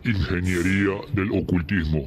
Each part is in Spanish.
Ingeniería del ocultismo.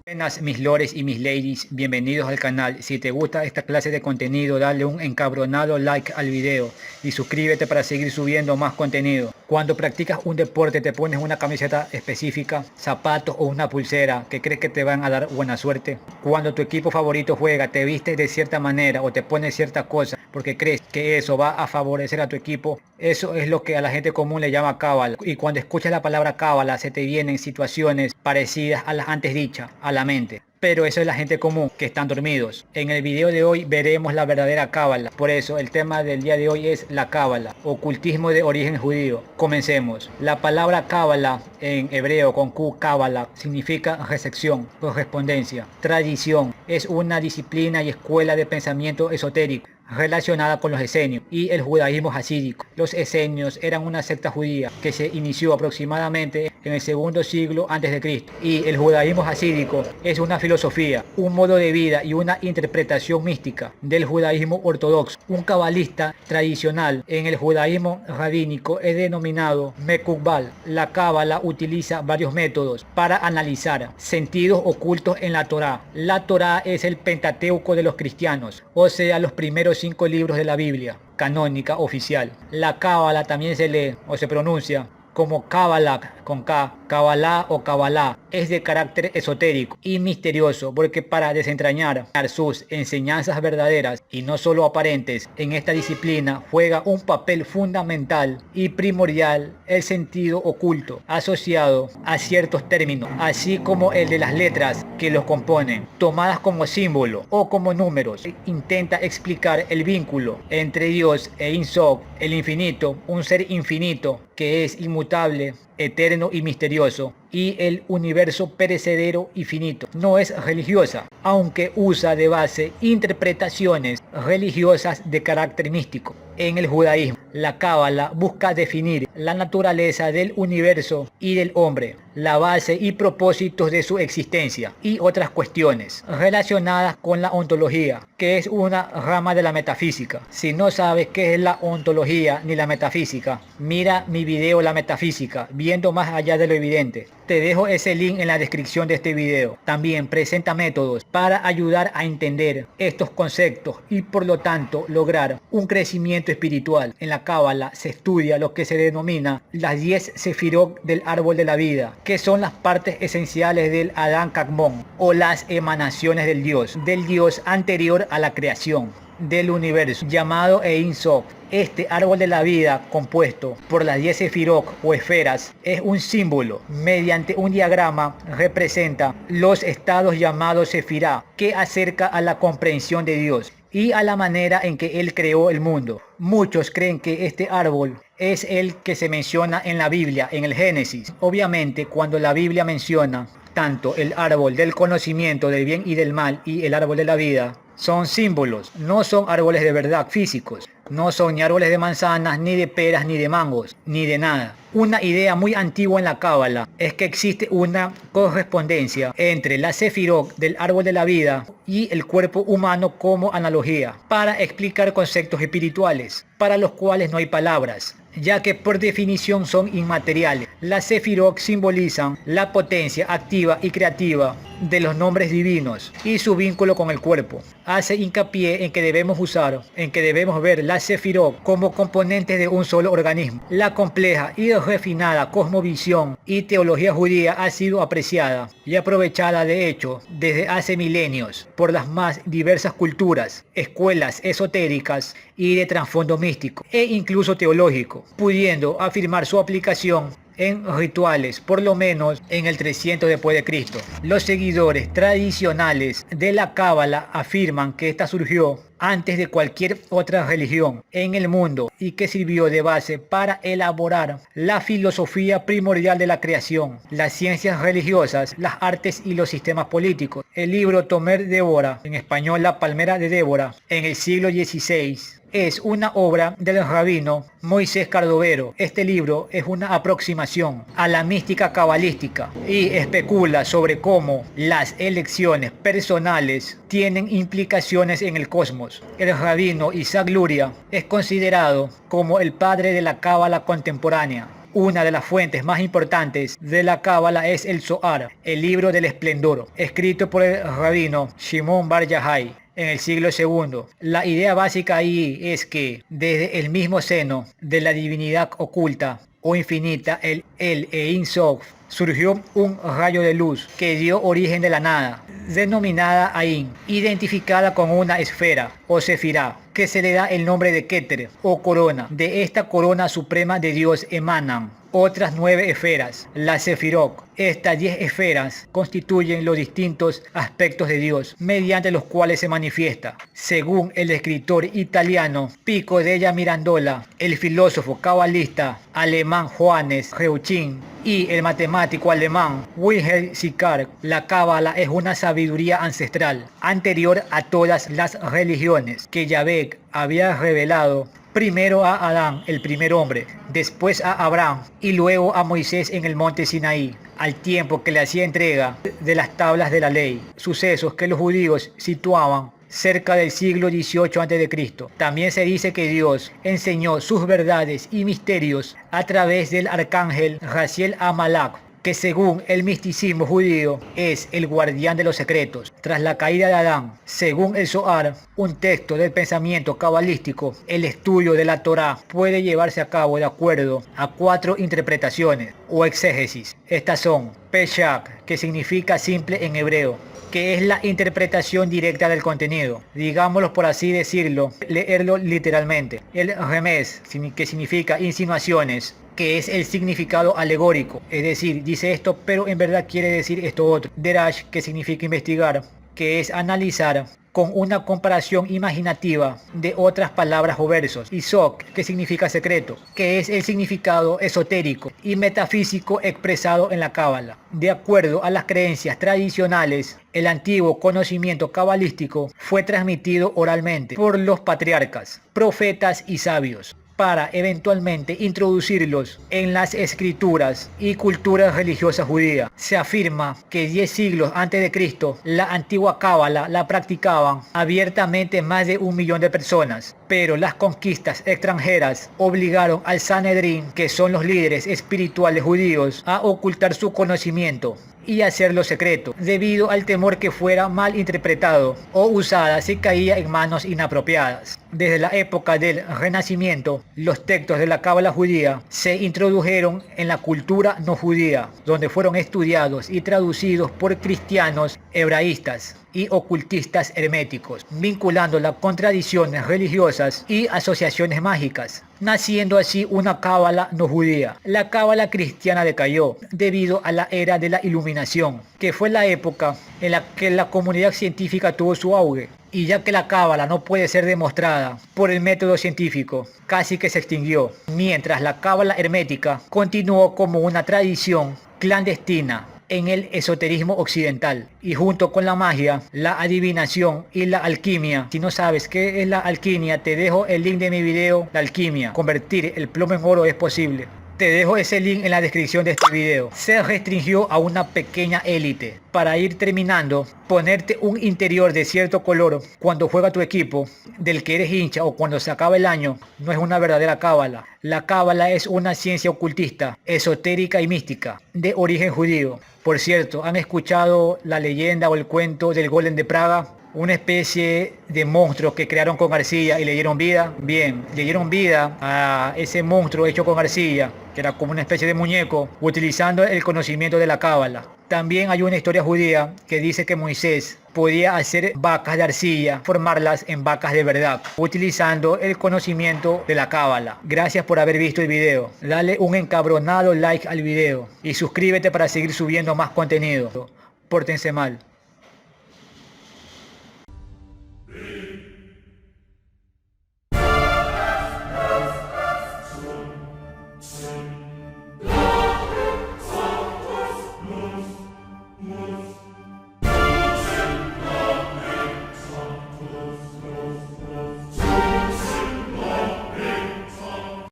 Buenas mis lores y mis ladies, bienvenidos al canal. Si te gusta esta clase de contenido, dale un encabronado like al video y suscríbete para seguir subiendo más contenido. Cuando practicas un deporte te pones una camiseta específica, zapatos o una pulsera que crees que te van a dar buena suerte. Cuando tu equipo favorito juega, te vistes de cierta manera o te pones cierta cosa porque crees que eso va a favorecer a tu equipo. Eso es lo que a la gente común le llama cábala. Y cuando escuchas la palabra cábala se te vienen situaciones parecidas a las antes dichas a la mente. Pero eso es la gente común, que están dormidos. En el video de hoy veremos la verdadera cábala. Por eso el tema del día de hoy es la cábala, ocultismo de origen judío. Comencemos. La palabra cábala en hebreo con Q, cábala, significa recepción, correspondencia, tradición. Es una disciplina y escuela de pensamiento esotérico relacionada con los esenios y el judaísmo hasídico. Los esenios eran una secta judía que se inició aproximadamente en el segundo siglo antes de Cristo, y el judaísmo hasídico es una filosofía, un modo de vida y una interpretación mística del judaísmo ortodoxo. Un cabalista tradicional en el judaísmo rabínico es denominado Mekubal. La cábala utiliza varios métodos para analizar sentidos ocultos en la Torá. La Torá es el Pentateuco de los cristianos, o sea, los primeros 5 libros de la Biblia canónica oficial. La cábala también se lee o se pronuncia como Kabbalah con K, Kabbalah o Kabbalah. Es de carácter esotérico y misterioso porque para desentrañar sus enseñanzas verdaderas y no solo aparentes en esta disciplina juega un papel fundamental y primordial el sentido oculto asociado a ciertos términos, así como el de las letras que los componen, tomadas como símbolo o como números. Intenta explicar el vínculo entre Dios e Ein Sof, el infinito, un ser infinito que es inmutable, eterno y misterioso, y el universo perecedero y finito. No es religiosa, aunque usa de base interpretaciones religiosas de carácter místico. En el judaísmo, la cábala busca definir la naturaleza del universo y del hombre, la base y propósitos de su existencia y otras cuestiones relacionadas con la ontología, que es una rama de la metafísica. Si no sabes qué es la ontología ni la metafísica, mira mi video La Metafísica, viendo más allá de lo evidente. Te dejo ese link en la descripción de este video. También presenta métodos para ayudar a entender estos conceptos y por lo tanto lograr un crecimiento espiritual. En la cábala se estudia lo que se denomina las 10 sefirot del árbol de la vida, que son las partes esenciales del Adán Kadmon, o las emanaciones del Dios anterior a la creación del universo, llamado Ein Sof. Este árbol de la vida, compuesto por las 10 sefirot o esferas, es un símbolo. Mediante un diagrama representa los estados llamados sefirá, que acerca a la comprensión de Dios y a la manera en que Él creó el mundo. Muchos creen que este árbol es el que se menciona en la Biblia, en el Génesis. Obviamente, cuando la Biblia menciona tanto el árbol del conocimiento del bien y del mal y el árbol de la vida, son símbolos, no son árboles de verdad físicos. No son ni árboles de manzanas, ni de peras, ni de mangos, ni de nada. Una idea muy antigua en la cábala es que existe una correspondencia entre la sefirot del árbol de la vida y el cuerpo humano como analogía para explicar conceptos espirituales, para los cuales no hay palabras, ya que por definición son inmateriales. Las sefirot simbolizan la potencia activa y creativa de los nombres divinos y su vínculo con el cuerpo. Hace hincapié en que debemos ver las sefirot como componentes de un solo organismo. La compleja y refinada cosmovisión y teología judía ha sido apreciada y aprovechada de hecho desde hace milenios por las más diversas culturas, escuelas esotéricas y de trasfondo místico e incluso teológico, pudiendo afirmar su aplicación en rituales, por lo menos en el 300 después de Cristo. Los seguidores tradicionales de la cábala afirman que esta surgió antes de cualquier otra religión en el mundo y que sirvió de base para elaborar la filosofía primordial de la creación, las ciencias religiosas, las artes y los sistemas políticos. El libro Tomer Débora, en español La Palmera de Débora, en el siglo XVI, es una obra del rabino Moisés Cardovero. Este libro es una aproximación a la mística cabalística y especula sobre cómo las elecciones personales tienen implicaciones en el cosmos. El rabino Isaac Luria es considerado como el padre de la cábala contemporánea, Una de las fuentes más importantes de la Cábala es el Zohar, el libro del esplendor, escrito por el rabino Shimon Bar Yochai en el siglo II. La idea básica ahí es que desde el mismo seno de la divinidad oculta o infinita, el Ein Sof, surgió un rayo de luz que dio origen de la nada, denominada Ain, identificada con una esfera o sefirá, que se le da el nombre de Keter o corona. De esta corona suprema de Dios emanan otras 9 esferas, las Sefirot. Estas 10 esferas constituyen los distintos aspectos de Dios, mediante los cuales se manifiesta. Según el escritor italiano Pico della Mirandola, el filósofo cabalista alemán Johannes Reuchin y el matemático alemán Wilhelm Sicard, la Cábala es una sabiduría ancestral, anterior a todas las religiones, que Yahvé había revelado primero a Adán, el primer hombre, después a Abraham y luego a Moisés en el monte Sinaí, al tiempo que le hacía entrega de las tablas de la ley, sucesos que los judíos situaban cerca del siglo XVIII a.C. También se dice que Dios enseñó sus verdades y misterios a través del arcángel Raziel Amalak, que según el misticismo judío es el guardián de los secretos. Tras la caída de Adán, según el Zohar, un texto del pensamiento cabalístico, el estudio de la Torá puede llevarse a cabo de acuerdo a 4 interpretaciones o exégesis. Estas son Peshak, que significa simple en hebreo, que es la interpretación directa del contenido, digámoslo por así decirlo, leerlo literalmente. El Remes, que significa insinuaciones, que es el significado alegórico, es decir, dice esto pero en verdad quiere decir esto otro. Derash, que significa investigar, que es analizar con una comparación imaginativa de otras palabras o versos. Y Sok, que significa secreto, que es el significado esotérico y metafísico expresado en la Cábala. De acuerdo a las creencias tradicionales, el antiguo conocimiento cabalístico fue transmitido oralmente por los patriarcas, profetas y sabios, para eventualmente introducirlos en las escrituras y culturas religiosas judías. Se afirma que 10 siglos antes de Cristo, la antigua Cábala la practicaban abiertamente más de 1 millón de personas, pero las conquistas extranjeras obligaron al Sanedrín, que son los líderes espirituales judíos, a ocultar su conocimiento y hacerlo secreto, debido al temor que fuera mal interpretado o usada si caía en manos inapropiadas. Desde la época del Renacimiento, los textos de la Cábala judía se introdujeron en la cultura no judía, donde fueron estudiados y traducidos por cristianos hebraístas y ocultistas herméticos, vinculándola con tradiciones religiosas y asociaciones mágicas, naciendo así una Cábala no judía. La Cábala cristiana decayó debido a la era de la Iluminación, que fue la época en la que la comunidad científica tuvo su auge. Y ya que la Cábala no puede ser demostrada por el método científico, casi que se extinguió, mientras la Cábala hermética continuó como una tradición clandestina en el esoterismo occidental, y junto con la magia, la adivinación y la alquimia. Si no sabes qué es la alquimia, te dejo el link de mi video, la alquimia, convertir el plomo en oro es posible. Te dejo ese link en la descripción de este video. Se restringió a una pequeña élite. Para ir terminando, ponerte un interior de cierto color cuando juega tu equipo, del que eres hincha, o cuando se acaba el año, no es una verdadera cábala. La cábala es una ciencia ocultista, esotérica y mística, de origen judío. Por cierto, ¿han escuchado la leyenda o el cuento del golem de Praga? Una especie de monstruo que crearon con arcilla y le dieron vida. Bien, le dieron vida a ese monstruo hecho con arcilla, que era como una especie de muñeco, utilizando el conocimiento de la cábala. También hay una historia judía que dice que Moisés podía hacer vacas de arcilla, formarlas en vacas de verdad, utilizando el conocimiento de la cábala. Gracias por haber visto el video. Dale un encabronado like al video y suscríbete para seguir subiendo más contenido. Pórtense mal.